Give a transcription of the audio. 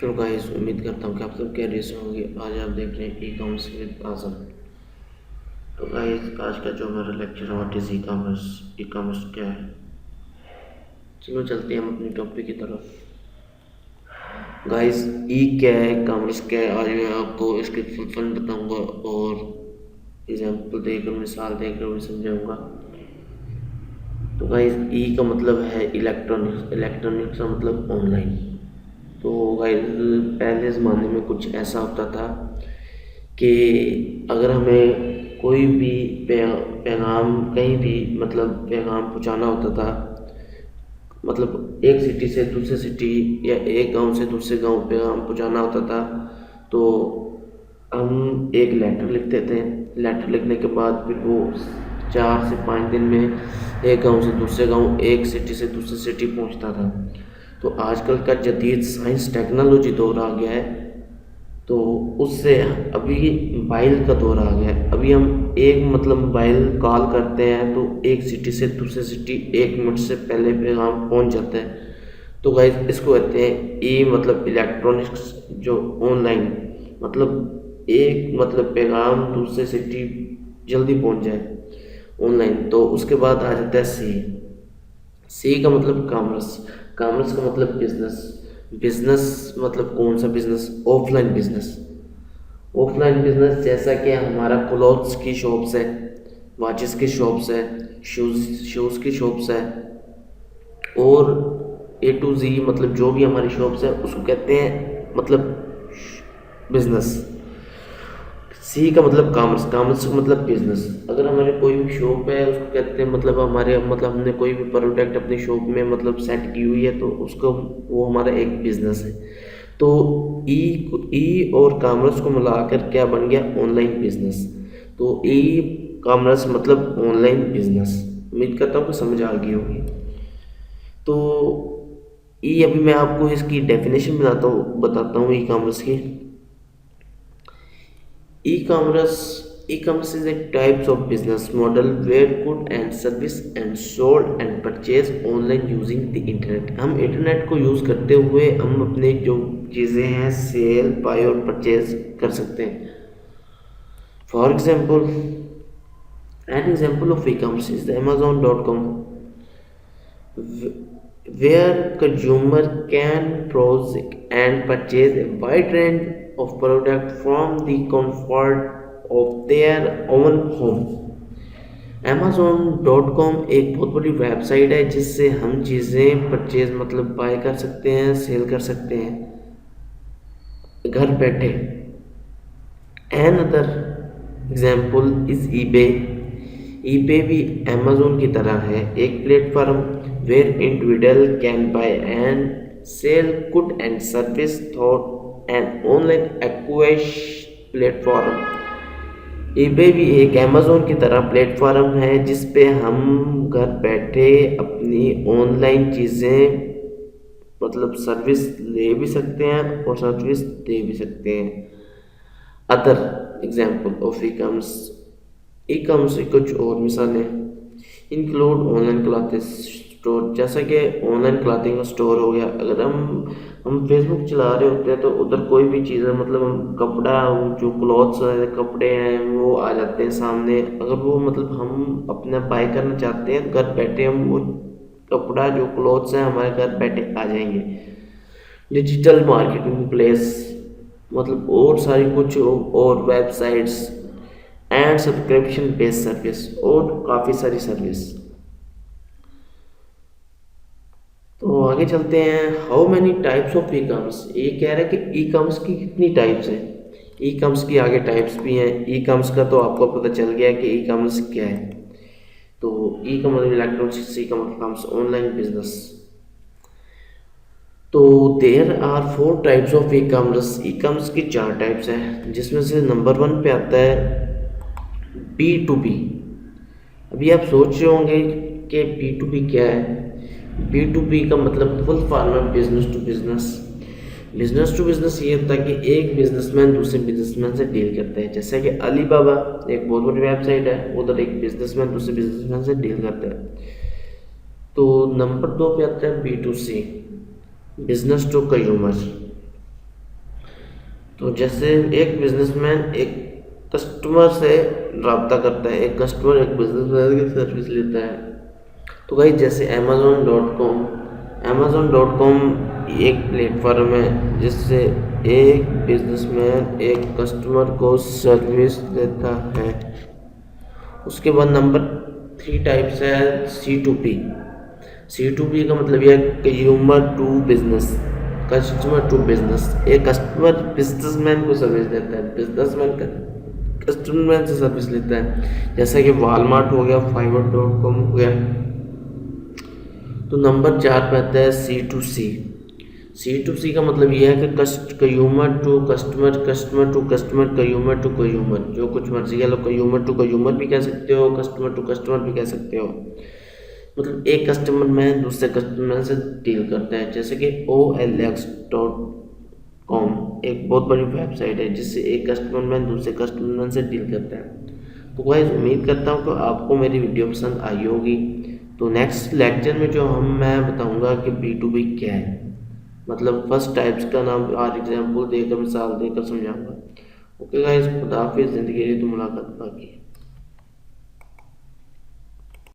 तो गाइस उम्मीद करता हूँ कि आप सब खैरियत से होंगे। आज आप देख रहे हैं ई कॉमर्स विद आज़म। तो गाइस आज का जो हमारा लेक्चर है what is E commerce. E commerce क्या है, चलो चलते हैं हम अपने टॉपिक की तरफ। गाइस ई क्या है, कॉमर्स क्या है, आज मैं आपको इसके फुल फॉर्म बताऊंगा और एग्जाम्पल देकर मिसाल देकर भी समझाऊंगा। तो गाइस ई का मतलब है इलेक्ट्रॉनिक्स। इलेक्ट्रॉनिक्स का मतलब ऑनलाइन। तो गाइस पहले ज़माने में कुछ ऐसा होता था कि अगर हमें कोई भी पैगाम कहीं भी मतलब पैगाम पहुंचाना होता था, मतलब एक सिटी से दूसरे सिटी या एक गांव से दूसरे गांव पैगाम पहुंचाना होता था, तो हम एक लेटर लिखते थे। लेटर लिखने के बाद फिर वो 4 से 5 दिन में एक गांव से दूसरे गांव, एक सिटी से दूसरी सिटी पहुंचता था। तो आजकल का जदीद साइंस टेक्नोलॉजी दौर आ गया है, तो उससे अभी मोबाइल का दौर आ गया है। अभी हम एक मतलब मोबाइल कॉल करते हैं तो एक सिटी से दूसरी सिटी 1 मिनट से पहले पैगाम पहुंच जाता है। तो गाइस इसको कहते हैं ई मतलब इलेक्ट्रॉनिक्स, जो ऑनलाइन मतलब एक मतलब पैगाम दूसरे सिटी जल्दी पहुंच जाए ऑनलाइन। तो उसके बाद आ जाता है सी। सी का मतलब कॉमर्स। कॉमर्स का मतलब बिजनेस। बिजनेस मतलब कौन सा business, offline business. Offline business जैसा कि हमारा क्लॉथ्स की शॉप्स है, वॉचेस की शॉप्स है, शूज़ शूज़ की शॉप्स है, और ए टू जी मतलब जो भी हमारी शॉप्स है उसको कहते हैं मतलब बिजनेस। सी का मतलब कॉमर्स। कॉमर्स का मतलब बिजनेस। अगर हमारे कोई भी शॉप है उसको कहते हैं मतलब हमारे मतलब हमने कोई भी प्रोडक्ट अपनी शॉप में मतलब सेट की हुई है तो उसको वो हमारा एक बिजनेस है। तो ई ई और कॉमर्स को मिलाकर क्या बन गया, ऑनलाइन बिजनेस। तो ई कॉमर्स मतलब ऑनलाइन बिजनेस। उम्मीद करता हूँ कि समझ आ गई होगी। तो ई अभी मैं आपको इसकी डेफिनेशन बताता हूँ ई कॉमर्स की। E-commerce is a types of business model where good and service and sold and purchased online using the internet। हम इंटरनेट को यूज़ करते हुए हम अपने जो चीज़ें हैं सेल बाय और परचेज कर सकते हैं। For example, an example of e-commerce is the Amazon.com, where consumer can browse and purchase a wide range of product from the comfort of their own home। Amazon.com एक बहुत बड़ी website है जिससे हम चीज़ें परचेज मतलब बाय कर सकते हैं, सेल कर सकते हैं घर बैठे। Another example is eBay। eBay भी Amazon की तरह है, एक platform where individual can buy and sell good and service through an online acquisition platform। eBay भी एक Amazon की तरह प्लेटफॉर्म है जिस पे हम घर बैठे अपनी ऑनलाइन चीज़ें मतलब सर्विस ले भी सकते हैं और सर्विस दे भी सकते हैं। Other example of e commerce की कुछ और मिसालें इंक्लूड ऑनलाइन क्लॉथिंग स्टोर, जैसा कि ऑनलाइन क्लॉथिंग का स्टोर हो गया। अगर हम फेसबुक चला रहे होते हैं तो उधर कोई भी चीज़ है मतलब हम कपड़ा जो क्लॉथ्स है कपड़े हैं वो आ जाते हैं सामने। अगर वो मतलब हम अपना बाय करना चाहते हैं तो घर बैठे हम वो कपड़ा जो क्लॉथ्स हैं हमारे घर बैठे आ जाएंगे। डिजिटल मार्केटिंग प्लेस मतलब और सारी कुछ और websites and subscription based service और काफ़ी सारी सर्विस। तो आगे चलते हैं। How many types of e commerce. ये कह रहा है कि ई कॉमर्स की कितनी टाइप्स हैं। ई कॉमर्स की आगे टाइप्स भी हैं। ई कॉमर्स का तो आपको पता चल गया कि ई कॉमर्स क्या है। तो ई का मतलब इलेक्ट्रॉनिक्स, ई का मतलब ऑनलाइन बिजनेस। तो there are 4 types of e commerce. E commerce की 4 टाइप्स हैं जिसमें से नंबर 1 पे आता है बी टू बी। अभी आप सोच रहे होंगे कि बी टू बी क्या है। बी टू बी का मतलब फुल फॉर्म है business to business. Business to business ये होता है कि एक बिजनेसमैन दूसरे बिजनेसमैन से डील करता है, जैसे कि अलीबाबा एक बहुत बड़ी वेबसाइट है, उधर एक बिजनेसमैन दूसरे बिजनेसमैन से डील करता है। तो नंबर 2 पे आता है B to C, business to consumer. तो जैसे एक बिजनेसमैन एक कस्टमर से रब्ता करता है, एक कस्टमर एक बिजनेसमैन की सर्विस लेता है। तो भाई जैसे अमेज़न.com एक प्लेटफॉर्म है जिससे एक बिजनेसमैन एक कस्टमर को सर्विस देता है। उसके बाद नंबर 3 टाइप्स है C2P। C2P का मतलब यह consumer to business, customer to business. एक कस्टमर बिजनेसमैन को सर्विस देता है, बिजनेसमैन का कस्टमर से सर्विस लेता है, जैसा कि वॉलमार्ट हो गया, Fiverr.com हो गया। तो नंबर 4 पे आता है C2C। C2C का मतलब यह है कि consumer to customer, customer to customer, consumer to consumer, जो कुछ मर्जी कह लो, कंज्यूमर टू कंज्यूमर भी कह सकते हो, कस्टमर टू कस्टमर भी कह सकते हो। मतलब एक कस्टमर में दूसरे कस्टमर से डील करता है, जैसे कि OLX.com एक बहुत बड़ी वेबसाइट है जिससे एक कस्टमर में दूसरे कस्टमर से डील करता है। तो गाइस उम्मीद करता हूँ कि आपको मेरी वीडियो पसंद आई होगी। तो नेक्स्ट लेक्चर में जो मैं बताऊंगा कि B2B क्या है, मतलब फर्स्ट टाइप्स का नाम और एग्जाम्पल देकर, मिसाल देकर समझाऊंगा। ओके गाइस, खुदा हाफिज़। ज़िंदगी की तो मुलाकात बाकी है।